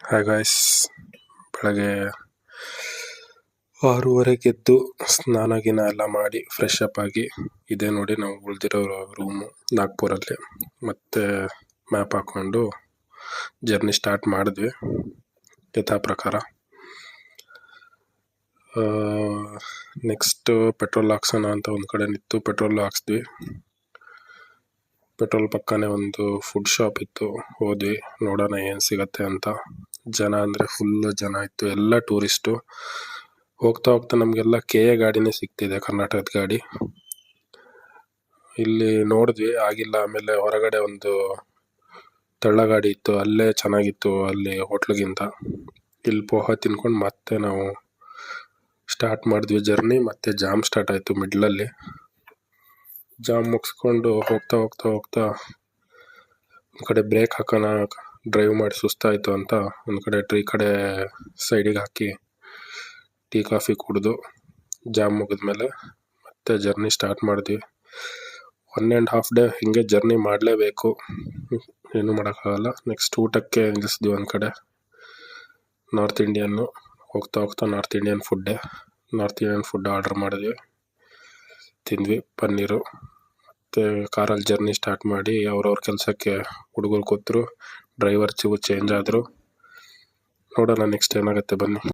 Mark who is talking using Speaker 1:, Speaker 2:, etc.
Speaker 1: Hi guys, ಬೆಳಗ್ಗೆ 6:30 ಎದ್ದು ಸ್ನಾನ ಗಿನ ಎಲ್ಲ ಮಾಡಿ ಫ್ರೆಶ್ ಅಪ್ ಆಗಿ ಇದೇ ನೋಡಿ ನಾವು ಉಳಿದಿರೋ ರೂಮು ನಾಗ್ಪುರಲ್ಲಿ. ಮತ್ತೆ ಮ್ಯಾಪ್ ಹಾಕ್ಕೊಂಡು ಜರ್ನಿ ಸ್ಟಾರ್ಟ್ ಮಾಡಿದ್ವಿ ಯಥಾ ಪ್ರಕಾರ. ನೆಕ್ಸ್ಟ್ ಪೆಟ್ರೋಲ್ ಹಾಕ್ಸೋಣ ಅಂತ ಒಂದು ಕಡೆ ನಿಂತು ಪೆಟ್ರೋಲ್ ಹಾಕ್ಸಿದ್ವಿ. ಪೆಟ್ರೋಲ್ ಪಕ್ಕನೇ ಒಂದು ಫುಡ್ ಶಾಪ್ ಇತ್ತು, ಹೋದ್ವಿ ನೋಡೋಣ ಏನು ಸಿಗತ್ತೆ ಅಂತ. ಜನ ಅಂದರೆ ಫುಲ್ಲು ಜನ ಇತ್ತು, ಎಲ್ಲ ಟೂರಿಸ್ಟು. ಹೋಗ್ತಾ ಹೋಗ್ತಾ ನಮಗೆಲ್ಲ KA ಗಾಡಿನೇ ಸಿಗ್ತಿದೆ, ಕರ್ನಾಟಕದ ಗಾಡಿ. ಇಲ್ಲಿ ನೋಡಿದ್ವಿ, ಆಗಿಲ್ಲ. ಆಮೇಲೆ ಹೊರಗಡೆ ಒಂದು ತಳ್ಳಗಾಡಿ ಇತ್ತು, ಅಲ್ಲೇ ಚೆನ್ನಾಗಿತ್ತು ಅಲ್ಲಿ ಹೋಟ್ಲಿಗಿಂತ. ಇಲ್ಲಿ ಪೋಹ ತಿನ್ಕೊಂಡು ಮತ್ತೆ ನಾವು ಸ್ಟಾರ್ಟ್ ಮಾಡಿದ್ವಿ ಜರ್ನಿ. ಮತ್ತೆ ಜಾಮ್ ಸ್ಟಾರ್ಟ್ ಆಯಿತು ಮಿಡ್ಲಲ್ಲಿ. ಜಾಮ್ ಮುಗಿಸ್ಕೊಂಡು ಹೋಗ್ತಾ ಹೋಗ್ತಾ ಹೋಗ್ತಾ ಒಂದು ಕಡೆ ಬ್ರೇಕ್ ಹಾಕೋಣ, ಡ್ರೈವ್ ಮಾಡಿ ಸುಸ್ತಾಯಿತು ಅಂತ ಒಂದು ಕಡೆ ಈ ಕಡೆ ಸೈಡಿಗೆ ಹಾಕಿ ಟೀ ಕಾಫಿ ಕುಡಿದು ಜಾಮ್ ಮುಗಿದ್ಮೇಲೆ ಮತ್ತೆ ಜರ್ನಿ ಸ್ಟಾರ್ಟ್ ಮಾಡಿದ್ವಿ. 1.5 ಡೇ ಹಿಂಗೆ ಜರ್ನಿ ಮಾಡಲೇಬೇಕು, ಏನೂ ಮಾಡೋಕ್ಕಾಗಲ್ಲ. ನೆಕ್ಸ್ಟ್ ಊಟಕ್ಕೆ ನಿಲ್ಲಿಸಿದ್ವಿ ಒಂದು ಕಡೆ, ನಾರ್ತ್ ಇಂಡಿಯನ್ನು. ಹೋಗ್ತಾ ಹೋಗ್ತಾ ನಾರ್ತ್ ಇಂಡಿಯನ್ ಫುಡ್ ಆರ್ಡರ್ ಮಾಡಿದ್ವಿ, ತಿಂದ್ವಿ ಪನ್ನೀರು. ಮತ್ತು ಕಾರಲ್ಲಿ ಜರ್ನಿ ಸ್ಟಾರ್ಟ್ ಮಾಡಿ ಅವ್ರವ್ರ ಕೆಲಸಕ್ಕೆ ಹುಡುಗರು ಕೂತರು, ಡ್ರೈವರ್ ಚೇಂಜ್ ಆದರು. ನೋಡೋಣ ನೆಕ್ಸ್ಟ್ ಏನಾಗುತ್ತೆ ಬನ್ನಿ.